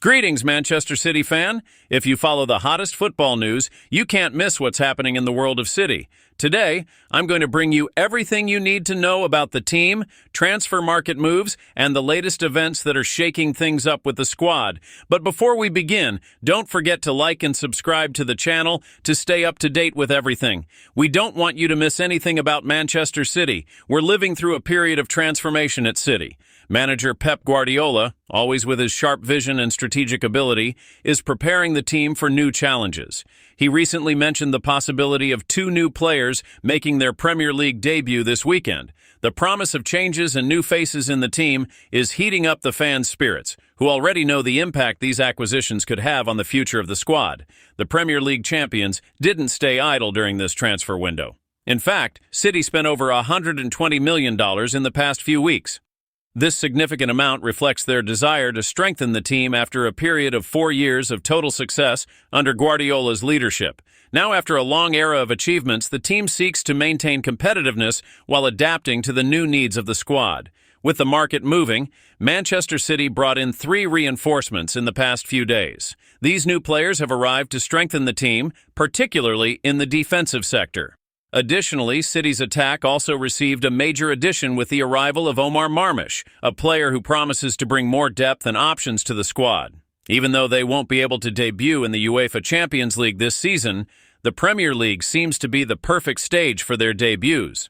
Greetings, Manchester City fan. If you follow the hottest football news, you can't miss what's happening in the world of City. Today, I'm going to bring you everything you need to know about the team, transfer market moves, and the latest events that are shaking things up with the squad. But before we begin, don't forget to like and subscribe to the channel to stay up to date with everything. We don't want you to miss anything about Manchester City. We're living through a period of transformation at City. Manager Pep Guardiola, always with his sharp vision and strategic ability, is preparing the team for new challenges. He recently mentioned the possibility of 2 new players making their Premier League debut this weekend. The promise of changes and new faces in the team is heating up the fans' spirits, who already know the impact these acquisitions could have on the future of the squad. The Premier League champions didn't stay idle during this transfer window. In fact, City spent over $120 million in the past few weeks. This significant amount reflects their desire to strengthen the team after a period of 4 years of total success under Guardiola's leadership. Now, after a long era of achievements, the team seeks to maintain competitiveness while adapting to the new needs of the squad. With the market moving, Manchester City brought in 3 reinforcements in the past few days. These new players have arrived to strengthen the team, particularly in the defensive sector. Additionally, City's attack also received a major addition with the arrival of Omar Marmoush, a player who promises to bring more depth and options to the squad. Even though they won't be able to debut in the UEFA Champions League this season, the Premier League seems to be the perfect stage for their debuts.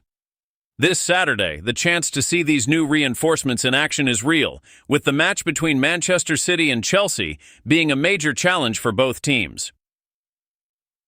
This Saturday, the chance to see these new reinforcements in action is real, with the match between Manchester City and Chelsea being a major challenge for both teams.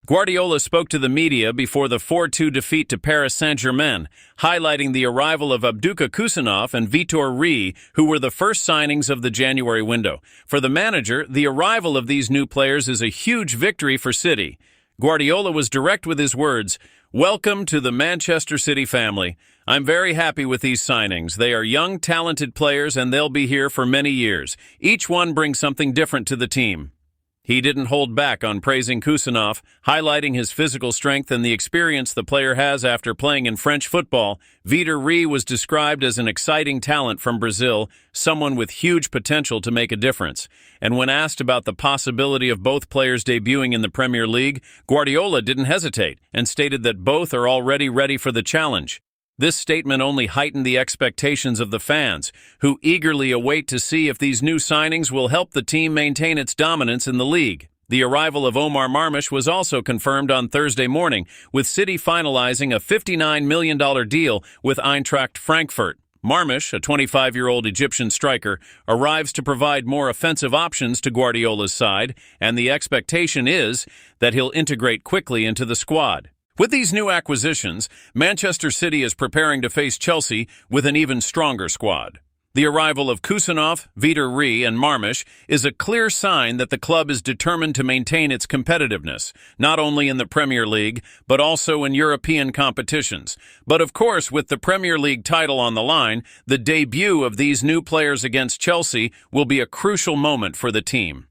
Guardiola spoke to the media before the 4-2 defeat to Paris Saint-Germain, highlighting the arrival of Abdouka Kusanov and Vitor Rie, who were the first signings of the January window. For the manager, the arrival of these new players is a huge victory for City. Guardiola was direct with his words, "Welcome to the Manchester City family. I'm very happy with these signings. They are young, talented players, and they'll be here for many years. Each one brings something different to the team." He didn't hold back on praising Kusanov, highlighting his physical strength and the experience the player has after playing in French football. Vitor Rie was described as an exciting talent from Brazil, someone with huge potential to make a difference. And when asked about the possibility of both players debuting in the Premier League, Guardiola didn't hesitate and stated that both are already ready for the challenge. This statement only heightened the expectations of the fans, who eagerly await to see if these new signings will help the team maintain its dominance in the league. The arrival of Omar Marmoush was also confirmed on Thursday morning, with City finalizing a $59 million deal with Eintracht Frankfurt. Marmoush, a 25-year-old Egyptian striker, arrives to provide more offensive options to Guardiola's side, and the expectation is that he'll integrate quickly into the squad. With these new acquisitions, Manchester City is preparing to face Chelsea with an even stronger squad. The arrival of Kusanov, Vitor Rie, and Marmoush is a clear sign that the club is determined to maintain its competitiveness, not only in the Premier League, but also in European competitions. But of course, with the Premier League title on the line, the debut of these new players against Chelsea will be a crucial moment for the team.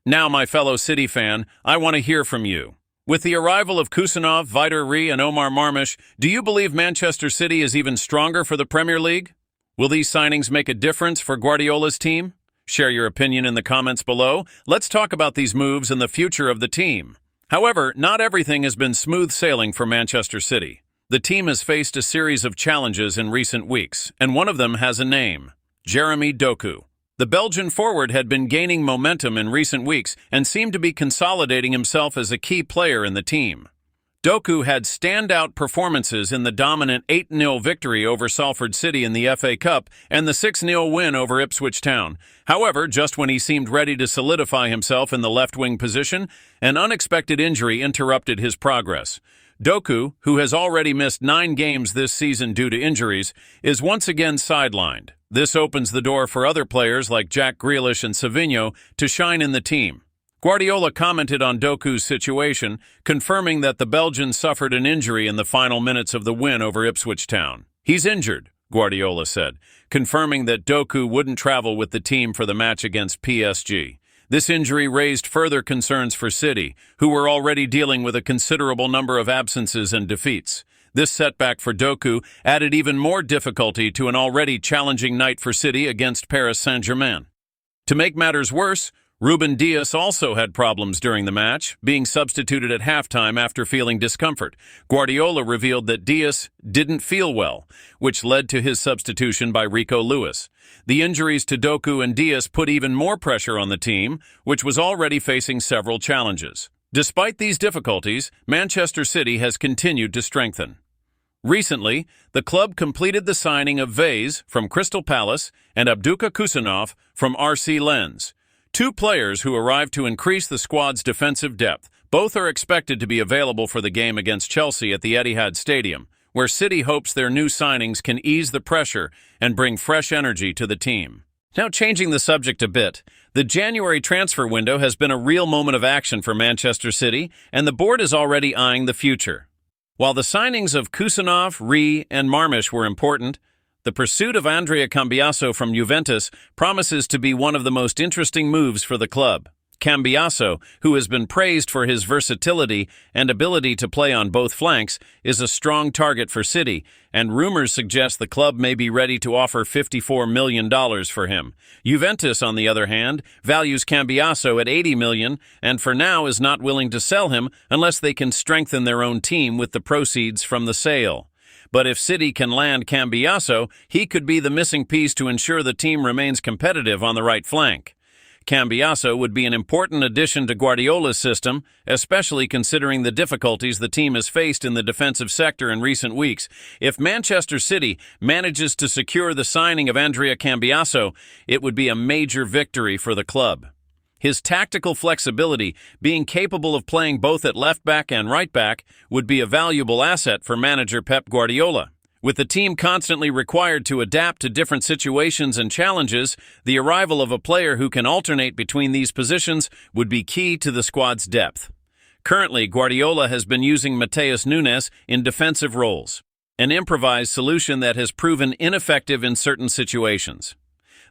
Now, my fellow City fan, I want to hear from you. With the arrival of Kusanov, Vitor Rie, and Omar Marmoush, do you believe Manchester City is even stronger for the Premier League? Will these signings make a difference for Guardiola's team? Share your opinion in the comments below. Let's talk about these moves and the future of the team. However, not everything has been smooth sailing for Manchester City. The team has faced a series of challenges in recent weeks, and one of them has a name: Jeremy Doku. The Belgian forward had been gaining momentum in recent weeks and seemed to be consolidating himself as a key player in the team. Doku had standout performances in the dominant 8-0 victory over Salford City in the FA Cup and the 6-0 win over Ipswich Town. However, just when he seemed ready to solidify himself in the left-wing position, an unexpected injury interrupted his progress. Doku, who has already missed 9 games this season due to injuries, is once again sidelined. This opens the door for other players like Jack Grealish and Savinho to shine in the team. Guardiola commented on Doku's situation, confirming that the Belgian suffered an injury in the final minutes of the win over Ipswich Town. "He's injured," Guardiola said, confirming that Doku wouldn't travel with the team for the match against PSG. This injury raised further concerns for City, who were already dealing with a considerable number of absences and defeats. This setback for Doku added even more difficulty to an already challenging night for City against Paris Saint-Germain. To make matters worse, Ruben Dias also had problems during the match, being substituted at halftime after feeling discomfort. Guardiola revealed that Dias didn't feel well, which led to his substitution by Rico Lewis. The injuries to Doku and Dias put even more pressure on the team, which was already facing several challenges. Despite these difficulties, Manchester City has continued to strengthen. Recently, the club completed the signing of Vase from Crystal Palace and Abduka Kusanov from RC Lens. Two players who arrived to increase the squad's defensive depth. Both are expected to be available for the game against Chelsea at the Etihad Stadium, where City hopes their new signings can ease the pressure and bring fresh energy to the team. Now, changing the subject a bit, the January transfer window has been a real moment of action for Manchester City, and the board is already eyeing the future. While the signings of Kusanov, Ree, and Marmish were important, the pursuit of Andrea Cambiaso from Juventus promises to be one of the most interesting moves for the club. Cambiaso, who has been praised for his versatility and ability to play on both flanks, is a strong target for City, and rumors suggest the club may be ready to offer $54 million for him. Juventus, on the other hand, values Cambiaso at $80 million and for now is not willing to sell him unless they can strengthen their own team with the proceeds from the sale. But if City can land Cambiaso, he could be the missing piece to ensure the team remains competitive on the right flank. Cambiaso would be an important addition to Guardiola's system, especially considering the difficulties the team has faced in the defensive sector in recent weeks. If Manchester City manages to secure the signing of Andrea Cambiaso, it would be a major victory for the club. His tactical flexibility, being capable of playing both at left back and right back, would be a valuable asset for manager Pep Guardiola. With the team constantly required to adapt to different situations and challenges, the arrival of a player who can alternate between these positions would be key to the squad's depth. Currently, Guardiola has been using Matheus Nunes in defensive roles, an improvised solution that has proven ineffective in certain situations.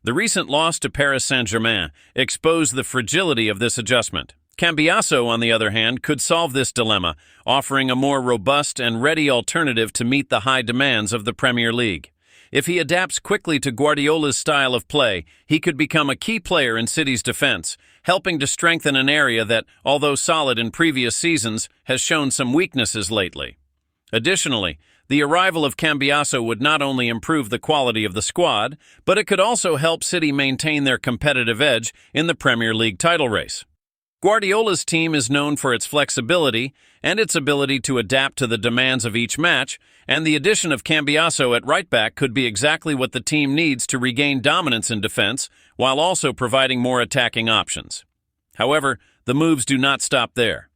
The recent loss to Paris Saint-Germain exposed the fragility of this adjustment. Cambiaso, on the other hand, could solve this dilemma, offering a more robust and ready alternative to meet the high demands of the Premier League. If he adapts quickly to Guardiola's style of play, he could become a key player in City's defense, helping to strengthen an area that, although solid in previous seasons, has shown some weaknesses lately. Additionally, the arrival of Cambiaso would not only improve the quality of the squad, but it could also help City maintain their competitive edge in the Premier League title race. Guardiola's team is known for its flexibility and its ability to adapt to the demands of each match, and the addition of Cambiaso at right back could be exactly what the team needs to regain dominance in defense while also providing more attacking options. However, the moves do not stop there.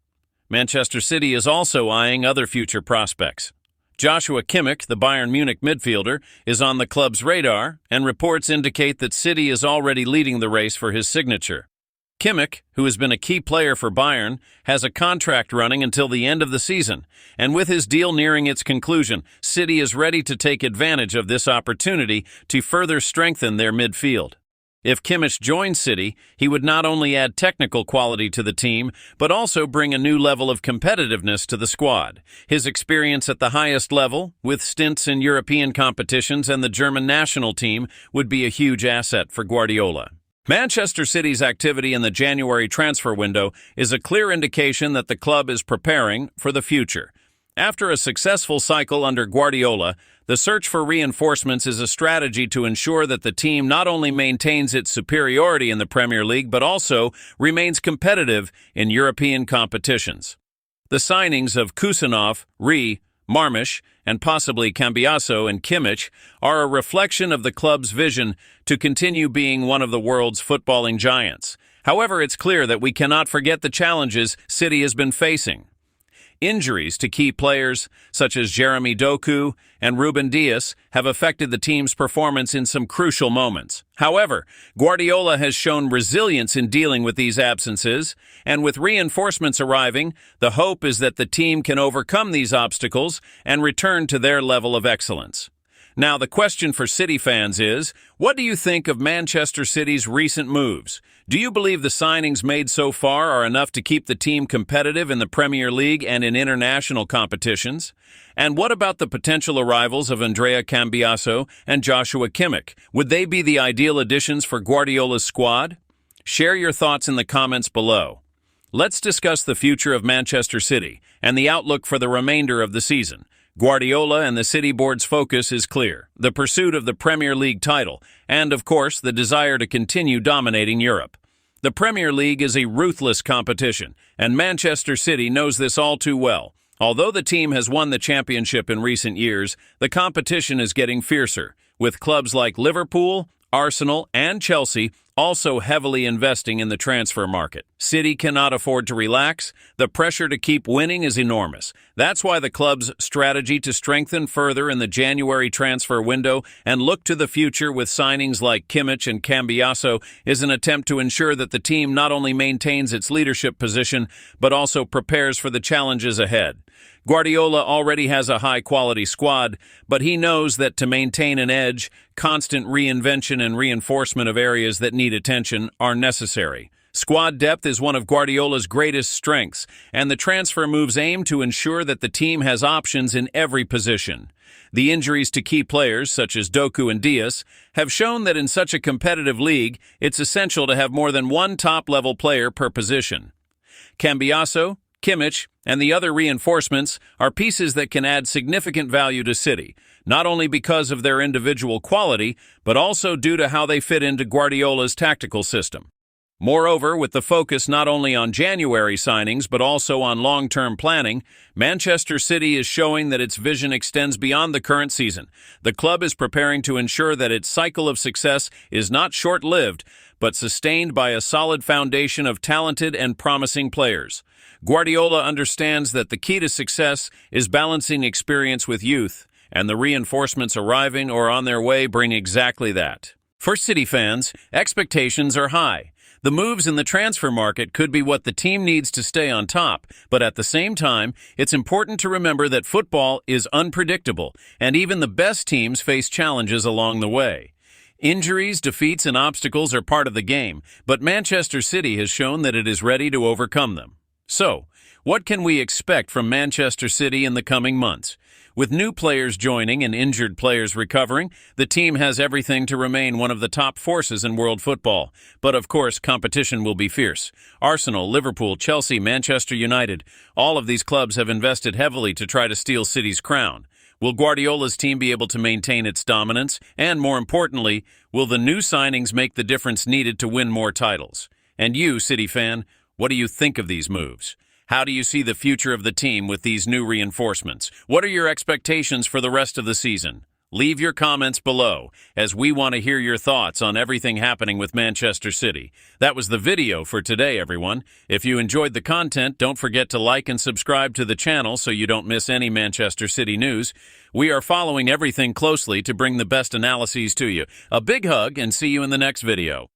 Manchester City is also eyeing other future prospects. Joshua Kimmich, the Bayern Munich midfielder, is on the club's radar, and reports indicate that City is already leading the race for his signature. Kimmich, who has been a key player for Bayern, has a contract running until the end of the season, and with his deal nearing its conclusion, City is ready to take advantage of this opportunity to further strengthen their midfield. If Kimmich joins City, he would not only add technical quality to the team, but also bring a new level of competitiveness to the squad. His experience at the highest level, with stints in European competitions and the German national team, would be a huge asset for Guardiola. Manchester City's activity in the January transfer window is a clear indication that the club is preparing for the future. After a successful cycle under Guardiola, the search for reinforcements is a strategy to ensure that the team not only maintains its superiority in the Premier League but also remains competitive in European competitions. The signings of Kusanov, Ree, Marmish, and possibly Cambiaso and Kimmich are a reflection of the club's vision to continue being one of the world's footballing giants. However, it's clear that we cannot forget the challenges City has been facing. Injuries to key players, such as Jeremy Doku and Ruben Dias, have affected the team's performance in some crucial moments. However, Guardiola has shown resilience in dealing with these absences, and with reinforcements arriving, the hope is that the team can overcome these obstacles and return to their level of excellence. Now, the question for City fans is, what do you think of Manchester City's recent moves? Do you believe the signings made so far are enough to keep the team competitive in the Premier League and in international competitions? And what about the potential arrivals of Andrea Cambiaso and Joshua Kimmich? Would they be the ideal additions for Guardiola's squad? Share your thoughts in the comments below. Let's discuss the future of Manchester City and the outlook for the remainder of the season. Guardiola and the City Board's focus is clear: the pursuit of the Premier League title and, of course, the desire to continue dominating Europe. The Premier League is a ruthless competition, and Manchester City knows this all too well. Although the team has won the championship in recent years, the competition is getting fiercer, with clubs like Liverpool, Arsenal, and Chelsea also heavily investing in the transfer market. City cannot afford to relax. The pressure to keep winning is enormous. That's why the club's strategy to strengthen further in the January transfer window and look to the future with signings like Kimmich and Cambiaso is an attempt to ensure that the team not only maintains its leadership position, but also prepares for the challenges ahead. Guardiola already has a high-quality squad, but he knows that to maintain an edge, constant reinvention and reinforcement of areas that need attention are necessary. Squad depth is one of Guardiola's greatest strengths, and the transfer moves aim to ensure that the team has options in every position. The injuries to key players, such as Doku and Diaz, have shown that in such a competitive league, it's essential to have more than one top-level player per position. Cambiaso, Kimmich, and the other reinforcements are pieces that can add significant value to City, not only because of their individual quality, but also due to how they fit into Guardiola's tactical system. Moreover, with the focus not only on January signings but also on long-term planning, Manchester City is showing that its vision extends beyond the current season. The club is preparing to ensure that its cycle of success is not short-lived, but sustained by a solid foundation of talented and promising players. Guardiola understands that the key to success is balancing experience with youth, and the reinforcements arriving or on their way bring exactly that. For City fans, expectations are high. The moves in the transfer market could be what the team needs to stay on top, but at the same time, it's important to remember that football is unpredictable, and even the best teams face challenges along the way. Injuries, defeats, and obstacles are part of the game, but Manchester City has shown that it is ready to overcome them. So, what can we expect from Manchester City in the coming months? With new players joining and injured players recovering, the team has everything to remain one of the top forces in world football. But of course, competition will be fierce. Arsenal, Liverpool, Chelsea, Manchester United, all of these clubs have invested heavily to try to steal City's crown. Will Guardiola's team be able to maintain its dominance? And more importantly, will the new signings make the difference needed to win more titles? And you, City fan, what do you think of these moves? How do you see the future of the team with these new reinforcements? What are your expectations for the rest of the season? Leave your comments below, as we want to hear your thoughts on everything happening with Manchester City. That was the video for today, everyone. If you enjoyed the content, don't forget to like and subscribe to the channel so you don't miss any Manchester City news. We are following everything closely to bring the best analyses to you. A big hug and see you in the next video.